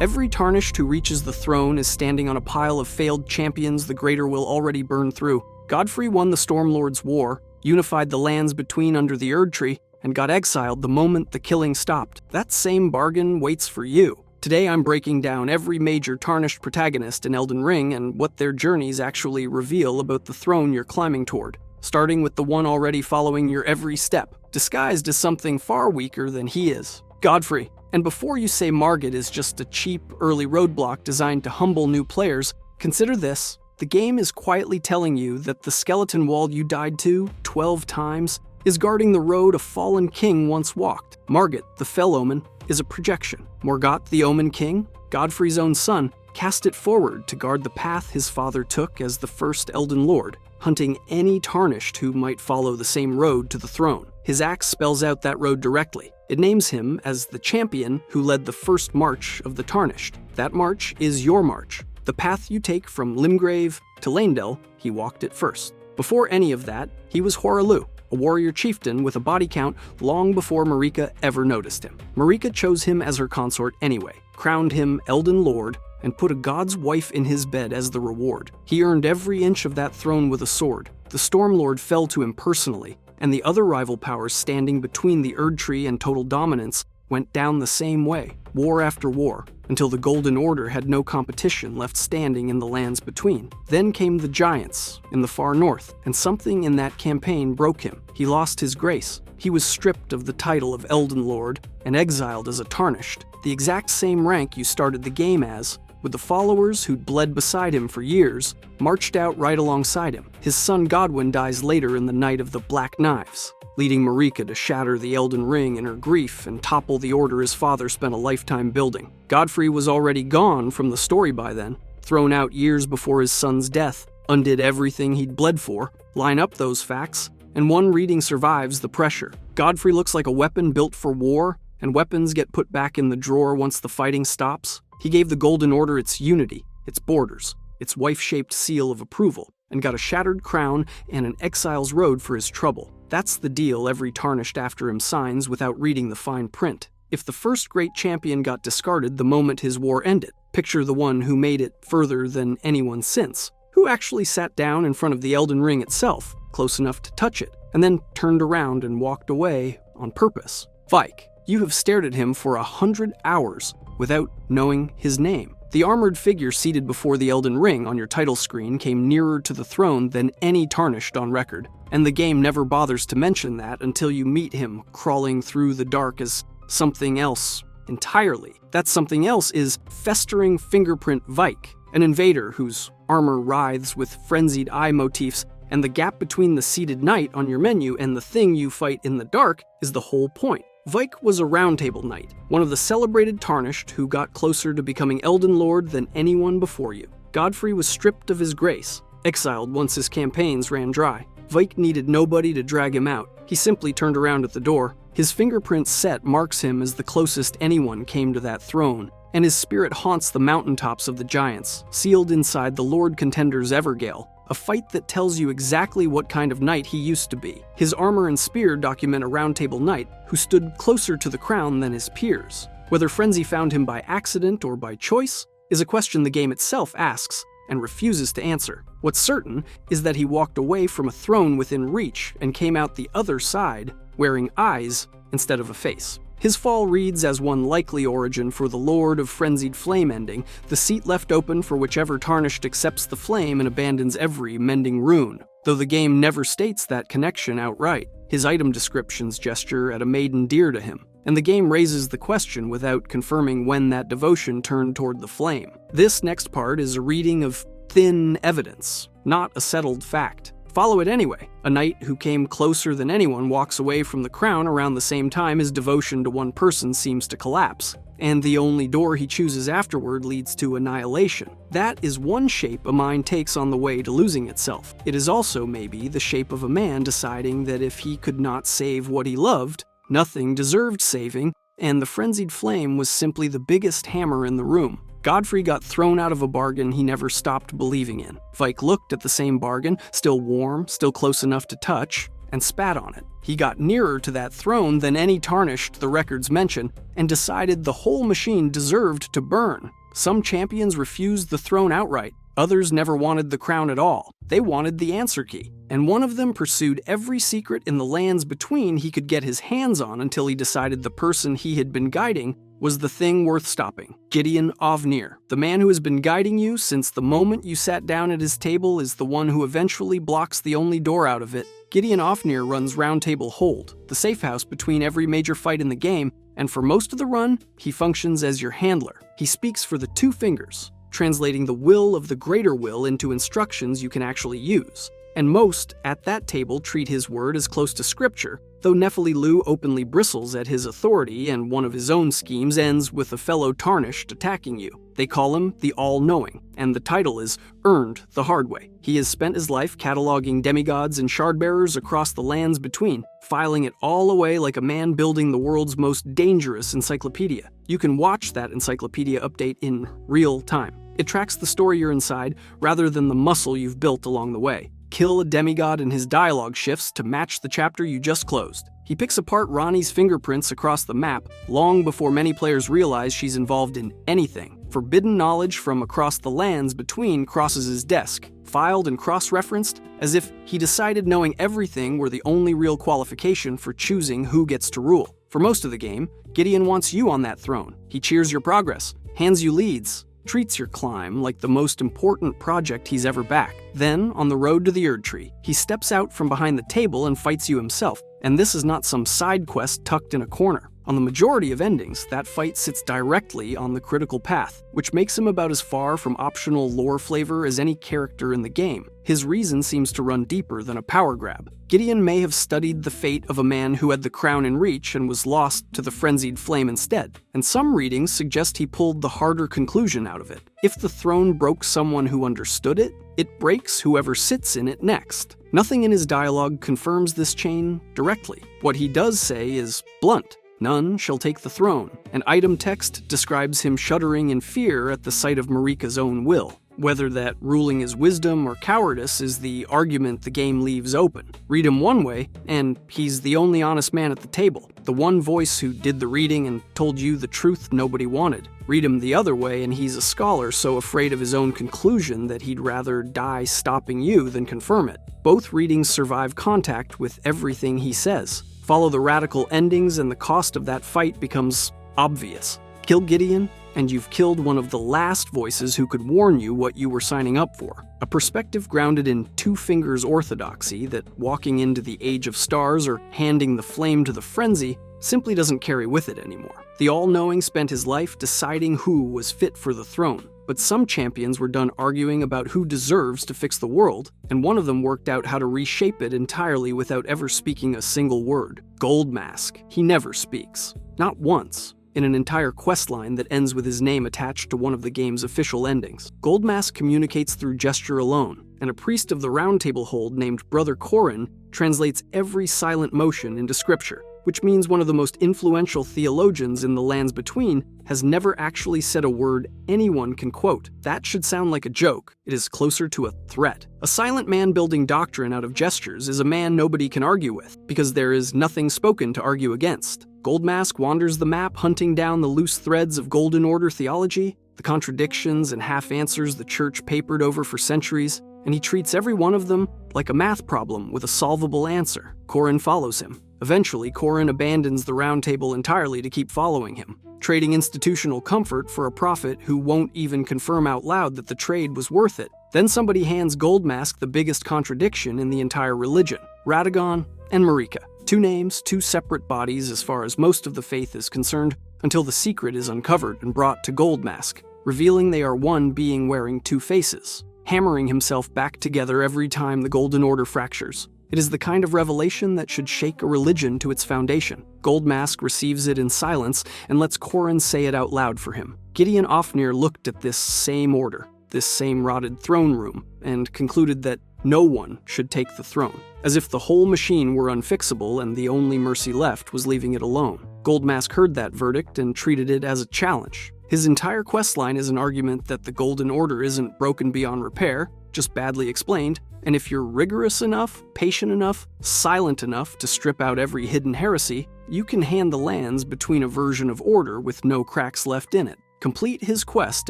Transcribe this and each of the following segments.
Every Tarnished who reaches the throne is standing on a pile of failed champions the Greater will already burn through. Godfrey won the Stormlord's War, unified the lands between under the Erd Tree, and got exiled the moment the killing stopped. That same bargain waits for you. Today I'm breaking down every major Tarnished protagonist in Elden Ring and what their journeys actually reveal about the throne you're climbing toward, starting with the one already following your every step, disguised as something far weaker than he is, Godfrey. And before you say Margit is just a cheap, early roadblock designed to humble new players, consider this. The game is quietly telling you that the skeleton wall you died to 12 times is guarding the road a fallen king once walked. Margit, the Fell Omen, is a projection. Morgott, the Omen King, Godfrey's own son, cast it forward to guard the path his father took as the first Elden Lord, hunting any Tarnished who might follow the same road to the throne. His axe spells out that road directly. It names him as the champion who led the first march of the Tarnished. That march is your march. The path you take from Limgrave to Leyndell, he walked it first. Before any of that, he was Hoaralou, a warrior chieftain with a body count long before Marika ever noticed him. Marika chose him as her consort anyway, crowned him Elden Lord, and put a god's wife in his bed as the reward. He earned every inch of that throne with a sword. The Stormlord fell to him personally, and the other rival powers standing between the Erd Tree and total dominance went down the same way, war after war, until the Golden Order had no competition left standing in the lands between. Then came the Giants in the far north, and something in that campaign broke him. He lost his grace. He was stripped of the title of Elden Lord and exiled as a Tarnished, the exact same rank you started the game as, with the followers who'd bled beside him for years, marched out right alongside him. His son Godwyn dies later in the Night of the Black Knives, leading Marika to shatter the Elden Ring in her grief and topple the order his father spent a lifetime building. Godfrey was already gone from the story by then, thrown out years before his son's death, undid everything he'd bled for. Line up those facts, and one reading survives the pressure. Godfrey looks like a weapon built for war, and weapons get put back in the drawer once the fighting stops. He gave the Golden Order its unity, its borders, its wife-shaped seal of approval, and got a shattered crown and an exile's road for his trouble. That's the deal every Tarnished after him signs without reading the fine print. If the first great champion got discarded the moment his war ended, picture the one who made it further than anyone since, who actually sat down in front of the Elden Ring itself, close enough to touch it, and then turned around and walked away on purpose. Vike, you have stared at him for 100 hours without knowing his name. The armored figure seated before the Elden Ring on your title screen came nearer to the throne than any Tarnished on record, and the game never bothers to mention that until you meet him crawling through the dark as something else entirely. That something else is festering fingerprint Vike, an invader whose armor writhes with frenzied eye motifs, and the gap between the seated knight on your menu and the thing you fight in the dark is the whole point. Vike was a Roundtable Knight, one of the celebrated Tarnished who got closer to becoming Elden Lord than anyone before you. Godfrey was stripped of his grace, exiled once his campaigns ran dry. Vike needed nobody to drag him out. He simply turned around at the door. His fingerprint set marks him as the closest anyone came to that throne, and his spirit haunts the mountaintops of the Giants, sealed inside the Lord Contender's Evergale, a fight that tells you exactly what kind of knight he used to be. His armor and spear document a Roundtable Knight who stood closer to the crown than his peers. Whether Frenzy found him by accident or by choice is a question the game itself asks and refuses to answer. What's certain is that he walked away from a throne within reach and came out the other side wearing eyes instead of a face. His fall reads as one likely origin for the Lord of Frenzied Flame ending, the seat left open for whichever Tarnished accepts the flame and abandons every mending rune. Though the game never states that connection outright, his item descriptions gesture at a maiden dear to him, and the game raises the question without confirming when that devotion turned toward the flame. This next part is a reading of thin evidence, not a settled fact. Follow it anyway. A knight who came closer than anyone walks away from the crown around the same time his devotion to one person seems to collapse, and the only door he chooses afterward leads to annihilation. That is one shape a mind takes on the way to losing itself. It is also maybe the shape of a man deciding that if he could not save what he loved, nothing deserved saving, and the frenzied flame was simply the biggest hammer in the room. Godfrey got thrown out of a bargain he never stopped believing in. Vike looked at the same bargain, still warm, still close enough to touch, and spat on it. He got nearer to that throne than any tarnished the records mention, and decided the whole machine deserved to burn. Some champions refused the throne outright. Others never wanted the crown at all. They wanted the answer key, and one of them pursued every secret in the lands between he could get his hands on until he decided the person he had been guiding was the thing worth stopping. Gideon Ovnir, the man who has been guiding you since the moment you sat down at his table, is the one who eventually blocks the only door out of it. Gideon Ovnir runs Round Table Hold, the safe house between every major fight in the game, and for most of the run, he functions as your handler. He speaks for the two fingers, translating the will of the greater will into instructions you can actually use. And most at that table treat his word as close to scripture, though Nephili Lu openly bristles at his authority, and one of his own schemes ends with a fellow tarnished attacking you. They call him the All-Knowing, and the title is earned the hard way. He has spent his life cataloging demigods and shardbearers across the lands between, filing it all away like a man building the world's most dangerous encyclopedia. You can watch that encyclopedia update in real time. It tracks the story you're inside rather than the muscle you've built along the way. Kill a demigod and his dialogue shifts to match the chapter you just closed. He picks apart Ronnie's fingerprints across the map long before many players realize she's involved in anything. Forbidden knowledge from across the lands between crosses his desk, filed and cross-referenced, as if he decided knowing everything were the only real qualification for choosing who gets to rule. For most of the game, Gideon wants you on that throne. He cheers your progress, hands you leads, treats your climb like the most important project he's ever backed. Then, on the road to the Erdtree, he steps out from behind the table and fights you himself. And this is not some side quest tucked in a corner. On the majority of endings, that fight sits directly on the critical path, which makes him about as far from optional lore flavor as any character in the game. His reason seems to run deeper than a power grab. Gideon may have studied the fate of a man who had the crown in reach and was lost to the frenzied flame instead, and some readings suggest he pulled the harder conclusion out of it. If the throne broke someone who understood it, it breaks whoever sits in it next. Nothing in his dialogue confirms this chain directly. What he does say is blunt. None shall take the throne. An item text describes him shuddering in fear at the sight of Marika's own will. Whether that ruling is wisdom or cowardice is the argument the game leaves open. Read him one way, and he's the only honest man at the table, the one voice who did the reading and told you the truth nobody wanted. Read him the other way, and he's a scholar so afraid of his own conclusion that he'd rather die stopping you than confirm it. Both readings survive contact with everything he says. Follow the radical endings, and the cost of that fight becomes obvious. Kill Gideon, and you've killed one of the last voices who could warn you what you were signing up for. A perspective grounded in two fingers orthodoxy that walking into the Age of Stars or handing the flame to the frenzy simply doesn't carry with it anymore. The All-Knowing spent his life deciding who was fit for the throne, but some champions were done arguing about who deserves to fix the world, and one of them worked out how to reshape it entirely without ever speaking a single word. Goldmask. He never speaks. Not once. In an entire questline that ends with his name attached to one of the game's official endings. Goldmask communicates through gesture alone, and a priest of the Round Table Hold named Brother Corin translates every silent motion into scripture, which means one of the most influential theologians in the lands between has never actually said a word anyone can quote. That should sound like a joke. It is closer to a threat. A silent man building doctrine out of gestures is a man nobody can argue with, because there is nothing spoken to argue against. Goldmask wanders the map hunting down the loose threads of Golden Order theology, the contradictions and half-answers the church papered over for centuries, and he treats every one of them like a math problem with a solvable answer. Corin follows him. Eventually, Corin abandons the Round Table entirely to keep following him, trading institutional comfort for a prophet who won't even confirm out loud that the trade was worth it. Then somebody hands Goldmask the biggest contradiction in the entire religion, Radagon and Marika. Two names, two separate bodies as far as most of the faith is concerned, until the secret is uncovered and brought to Goldmask, revealing they are one being wearing two faces, hammering himself back together every time the Golden Order fractures. It is the kind of revelation that should shake a religion to its foundation. Goldmask receives it in silence and lets Corin say it out loud for him. Gideon Ofnir looked at this same order, this same rotted throne room, and concluded that no one should take the throne, as if the whole machine were unfixable and the only mercy left was leaving it alone. Goldmask heard that verdict and treated it as a challenge. His entire questline is an argument that the Golden Order isn't broken beyond repair, just badly explained, and if you're rigorous enough, patient enough, silent enough to strip out every hidden heresy, you can hand the lands between a version of order with no cracks left in it. Complete his quest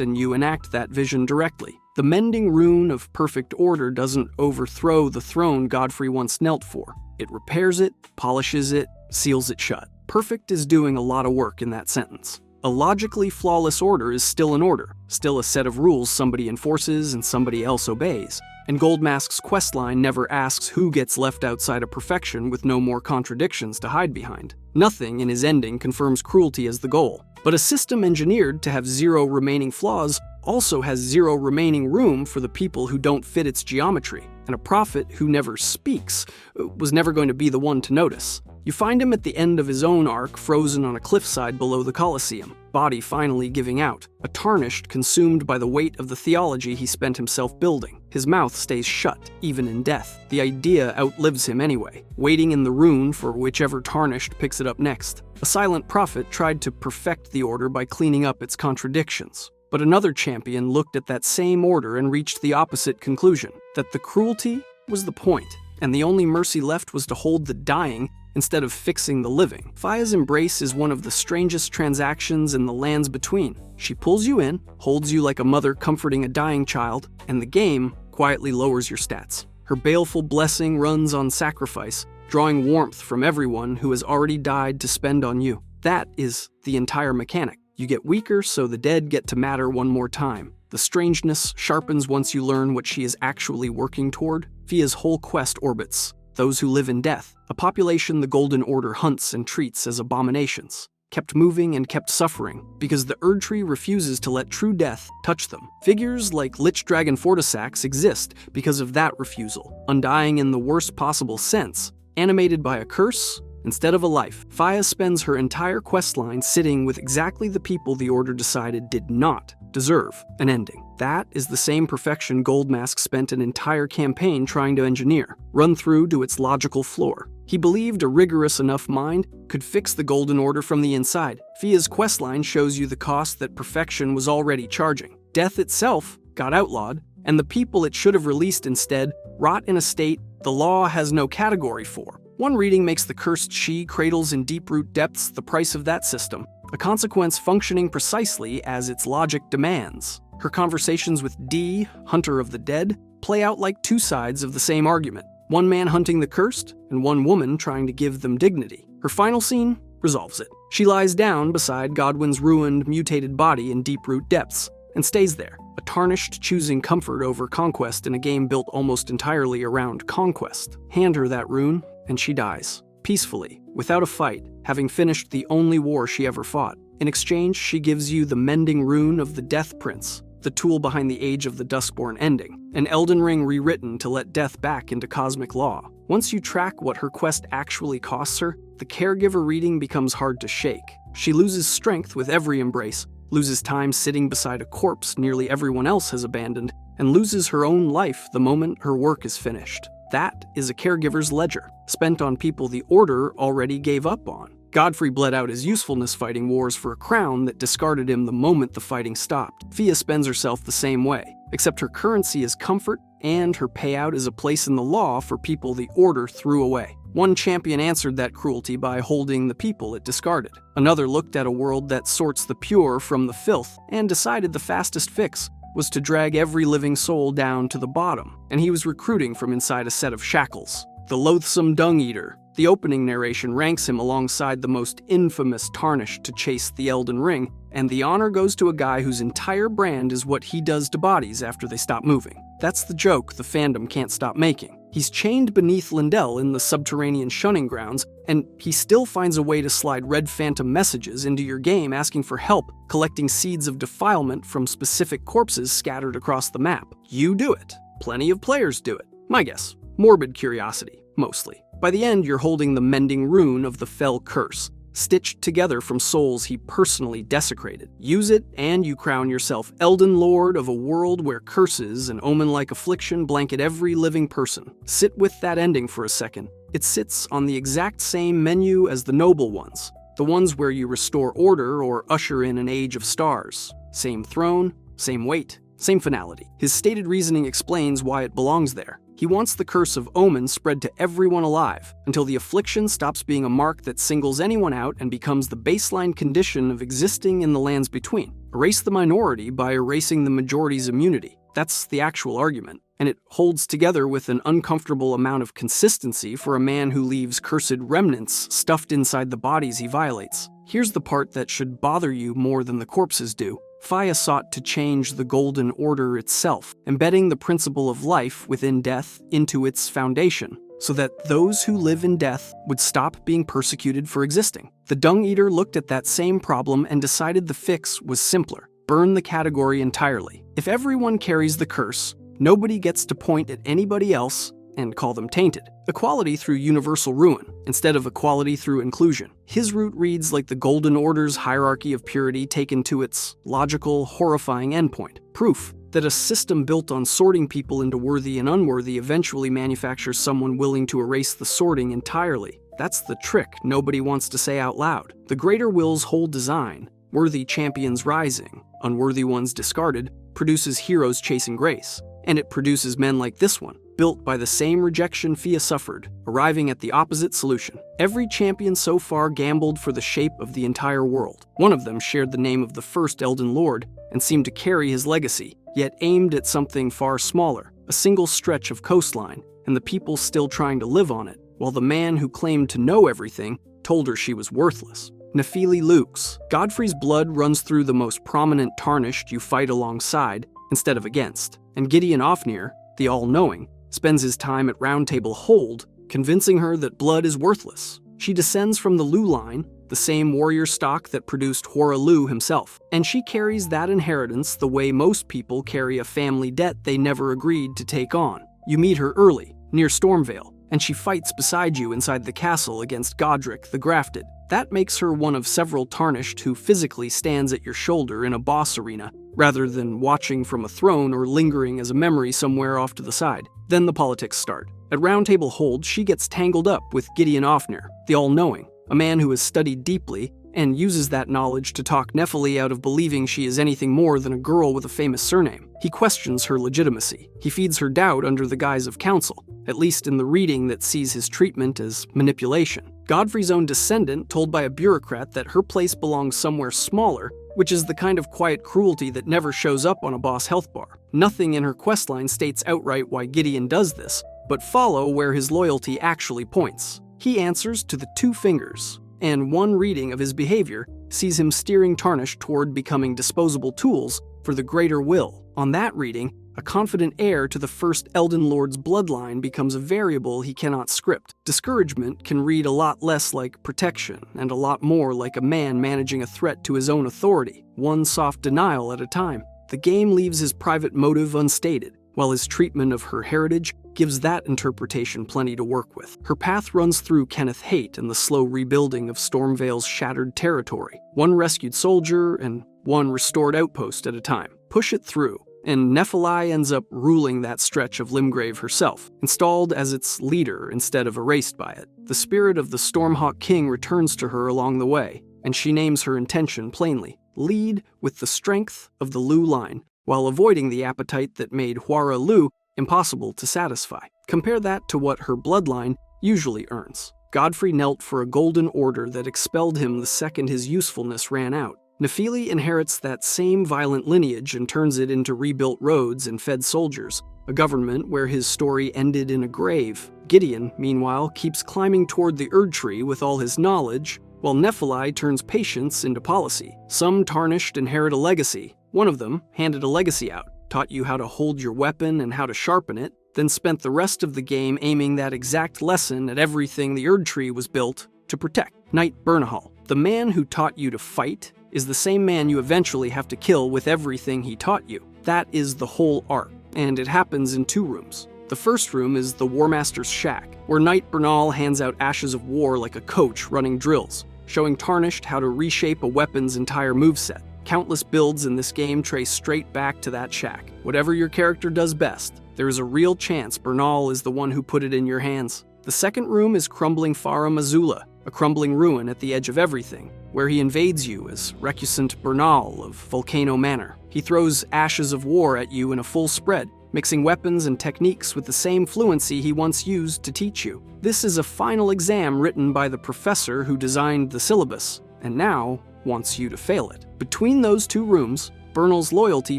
and you enact that vision directly. The mending rune of perfect order doesn't overthrow the throne Godfrey once knelt for. It repairs it, polishes it, seals it shut. Perfect is doing a lot of work in that sentence. A logically flawless order is still an order, still a set of rules somebody enforces and somebody else obeys. And Goldmask's questline never asks who gets left outside of perfection with no more contradictions to hide behind. Nothing in his ending confirms cruelty as the goal. But a system engineered to have zero remaining flaws also has zero remaining room for the people who don't fit its geometry, and a prophet who never speaks was never going to be the one to notice. You find him at the end of his own arc, frozen on a cliffside below the Colosseum, body finally giving out, a tarnished consumed by the weight of the theology he spent himself building. His mouth stays shut, even in death. The idea outlives him anyway, waiting in the rune for whichever tarnished picks it up next. A silent prophet tried to perfect the order by cleaning up its contradictions. But another champion looked at that same order and reached the opposite conclusion, that the cruelty was the point, and the only mercy left was to hold the dying instead of fixing the living. Fia's embrace is one of the strangest transactions in the lands between. She pulls you in, holds you like a mother comforting a dying child, and the game quietly lowers your stats. Her baleful blessing runs on sacrifice, drawing warmth from everyone who has already died to spend on you. That is the entire mechanic. You get weaker so the dead get to matter one more time. The strangeness sharpens once you learn what she is actually working toward. Fia's whole quest orbits those who live in death, a population the Golden Order hunts and treats as abominations, kept moving and kept suffering because the Erd Tree refuses to let true death touch them. Figures like Lich Dragon Fortisax exist because of that refusal, undying in the worst possible sense, animated by a curse instead of a life. Fia spends her entire questline sitting with exactly the people the Order decided did not deserve an ending. That is the same perfection Goldmask spent an entire campaign trying to engineer, run through to its logical floor. He believed a rigorous enough mind could fix the Golden Order from the inside. Fia's questline shows you the cost that perfection was already charging. Death itself got outlawed, and the people it should have released instead rot in a state the law has no category for. One reading makes the cursed she cradles in deep-root depths the price of that system, a consequence functioning precisely as its logic demands. Her conversations with D, Hunter of the Dead, play out like two sides of the same argument. One man hunting the cursed, and one woman trying to give them dignity. Her final scene resolves it. She lies down beside Godwin's ruined, mutated body in deep-root depths, and stays there, a tarnished choosing comfort over conquest in a game built almost entirely around conquest. Hand her that rune, and she dies, peacefully, without a fight, having finished the only war she ever fought. In exchange, she gives you the mending rune of the Death Prince, the tool behind the Age of the Duskborn ending, an Elden Ring rewritten to let death back into cosmic law. Once you track what her quest actually costs her, the caregiver reading becomes hard to shake. She loses strength with every embrace, loses time sitting beside a corpse nearly everyone else has abandoned, and loses her own life the moment her work is finished. That is a caregiver's ledger, spent on people the Order already gave up on. Godfrey bled out his usefulness fighting wars for a crown that discarded him the moment the fighting stopped. Fia spends herself the same way, except her currency is comfort, and her payout is a place in the law for people the Order threw away. One champion answered that cruelty by holding the people it discarded. Another looked at a world that sorts the pure from the filth, and decided the fastest fix was to drag every living soul down to the bottom, and he was recruiting from inside a set of shackles. The loathsome dung-eater. The opening narration ranks him alongside the most infamous tarnished to chase the Elden Ring, and the honor goes to a guy whose entire brand is what he does to bodies after they stop moving. That's the joke the fandom can't stop making. He's chained beneath Lindell in the subterranean shunning grounds, and he still finds a way to slide red phantom messages into your game asking for help collecting seeds of defilement from specific corpses scattered across the map. You do it. Plenty of players do it. My guess. Morbid curiosity, mostly. By the end, you're holding the mending rune of the fell curse, stitched together from souls he personally desecrated. Use it, and you crown yourself Elden Lord of a world where curses and omen-like affliction blanket every living person. Sit with that ending for a second. It sits on the exact same menu as the noble ones, the ones where you restore order or usher in an age of stars. Same throne, same weight, same finality. His stated reasoning explains why it belongs there. He wants the curse of omen spread to everyone alive, until the affliction stops being a mark that singles anyone out and becomes the baseline condition of existing in the lands between. Erase the minority by erasing the majority's immunity. That's the actual argument, and it holds together with an uncomfortable amount of consistency for a man who leaves cursed remnants stuffed inside the bodies he violates. Here's the part that should bother you more than the corpses do. Faya sought to change the Golden Order itself, embedding the principle of life within death into its foundation, so that those who live in death would stop being persecuted for existing. The Dung Eater looked at that same problem and decided the fix was simpler. Burn the category entirely. If everyone carries the curse, nobody gets to point at anybody else and call them tainted. Equality through universal ruin, instead of equality through inclusion. His route reads like the Golden Order's hierarchy of purity taken to its logical, horrifying endpoint. Proof that a system built on sorting people into worthy and unworthy eventually manufactures someone willing to erase the sorting entirely. That's the trick nobody wants to say out loud. The Greater Will's whole design, worthy champions rising, unworthy ones discarded, produces heroes chasing grace. And it produces men like this one, built by the same rejection Fia suffered, arriving at the opposite solution. Every champion so far gambled for the shape of the entire world. One of them shared the name of the first Elden Lord and seemed to carry his legacy, yet aimed at something far smaller, a single stretch of coastline, and the people still trying to live on it, while the man who claimed to know everything told her she was worthless. Nephili Lux. Godfrey's blood runs through the most prominent Tarnished you fight alongside, instead of against. And Gideon Ofnir, the all-knowing, spends his time at Round Table Hold, convincing her that blood is worthless. She descends from the Lu line, the same warrior stock that produced Hora Lu himself, and she carries that inheritance the way most people carry a family debt they never agreed to take on. You meet her early, near Stormvale, and she fights beside you inside the castle against Godric the Grafted. That makes her one of several Tarnished who physically stands at your shoulder in a boss arena, rather than watching from a throne or lingering as a memory somewhere off to the side. Then the politics start. At Round Table Hold, she gets tangled up with Gideon Ofnir, the all-knowing, a man who has studied deeply and uses that knowledge to talk Nephili out of believing she is anything more than a girl with a famous surname. He questions her legitimacy. He feeds her doubt under the guise of counsel, at least in the reading that sees his treatment as manipulation. Godfrey's own descendant told by a bureaucrat that her place belongs somewhere smaller, which is the kind of quiet cruelty that never shows up on a boss health bar. Nothing in her questline states outright why Gideon does this, but follow where his loyalty actually points. He answers to the two fingers, and one reading of his behavior sees him steering Tarnished toward becoming disposable tools for the Greater Will. On that reading, a confident heir to the first Elden Lord's bloodline becomes a variable he cannot script. Discouragement can read a lot less like protection, and a lot more like a man managing a threat to his own authority, one soft denial at a time. The game leaves his private motive unstated, while his treatment of her heritage gives that interpretation plenty to work with. Her path runs through Kenneth Haight and the slow rebuilding of Stormvale's shattered territory, one rescued soldier and one restored outpost at a time. Push it through, and Nephili ends up ruling that stretch of Limgrave herself, installed as its leader instead of erased by it. The spirit of the Stormhawk King returns to her along the way, and she names her intention plainly: lead with the strength of the Lu line, while avoiding the appetite that made Hora Lu impossible to satisfy. Compare that to what her bloodline usually earns. Godfrey knelt for a golden order that expelled him the second his usefulness ran out. Nephili inherits that same violent lineage and turns it into rebuilt roads and fed soldiers, a government where his story ended in a grave. Gideon, meanwhile, keeps climbing toward the Erd Tree with all his knowledge, while Nephili turns patience into policy. Some Tarnished inherit a legacy. One of them handed a legacy out, taught you how to hold your weapon and how to sharpen it, then spent the rest of the game aiming that exact lesson at everything the Erd Tree was built to protect. Knight Bernahal, the man who taught you to fight, is the same man you eventually have to kill with everything he taught you. That is the whole arc, and it happens in two rooms. The first room is the War Master's shack, where Knight Bernal hands out ashes of war like a coach running drills, showing Tarnished how to reshape a weapon's entire moveset. Countless builds in this game trace straight back to that shack. Whatever your character does best, there is a real chance Bernal is the one who put it in your hands. The second room is crumbling Farum Azula, a crumbling ruin at the edge of everything, where he invades you as recusant Bernal of Volcano Manor. He throws ashes of war at you in a full spread, mixing weapons and techniques with the same fluency he once used to teach you. This is a final exam written by the professor who designed the syllabus, and now wants you to fail it. Between those two rooms, Bernal's loyalty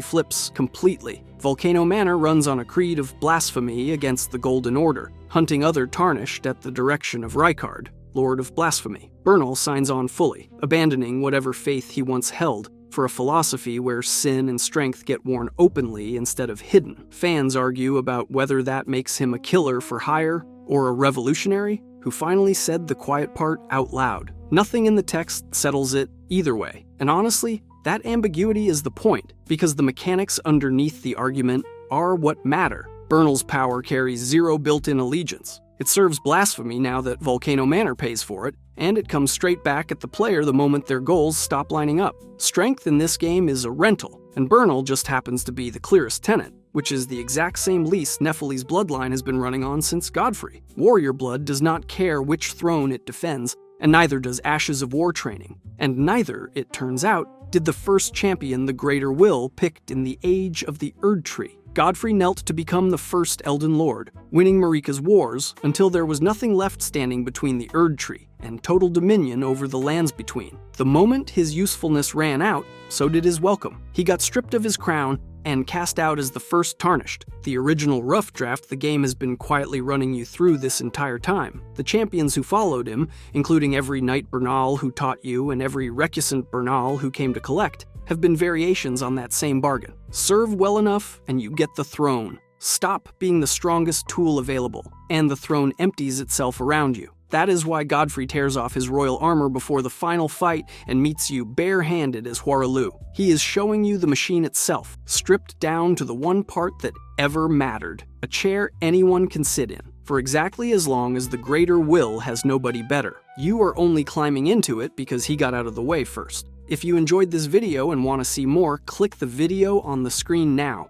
flips completely. Volcano Manor runs on a creed of blasphemy against the Golden Order, hunting other tarnished at the direction of Rykard, Lord of Blasphemy. Bernal signs on fully, abandoning whatever faith he once held for a philosophy where sin and strength get worn openly instead of hidden. Fans argue about whether that makes him a killer for hire or a revolutionary who finally said the quiet part out loud. Nothing in the text settles it either way, and honestly, that ambiguity is the point, because the mechanics underneath the argument are what matter. Bernal's power carries zero built-in allegiance. It serves blasphemy now that Volcano Manor pays for it, and it comes straight back at the player the moment their goals stop lining up. Strength in this game is a rental, and Bernal just happens to be the clearest tenant, which is the exact same lease Nephili's bloodline has been running on since Godfrey. Warrior blood does not care which throne it defends, and neither does Ashes of War training. And neither, it turns out, did the first champion the Greater Will picked in the Age of the Erdtree. Godfrey knelt to become the first Elden Lord, winning Marika's wars until there was nothing left standing between the Erdtree and total dominion over the lands between. The moment his usefulness ran out, so did his welcome. He got stripped of his crown and cast out as the first Tarnished, the original rough draft the game has been quietly running you through this entire time. The champions who followed him, including every Knight Bernal who taught you and every recusant Bernal who came to collect, have been variations on that same bargain. Serve well enough and you get the throne. Stop being the strongest tool available, and the throne empties itself around you. That is why Godfrey tears off his royal armor before the final fight and meets you bare-handed as Huaralu. He is showing you the machine itself, stripped down to the one part that ever mattered, a chair anyone can sit in, for exactly as long as the Greater Will has nobody better. You are only climbing into it because he got out of the way first. If you enjoyed this video and want to see more, click the video on the screen now.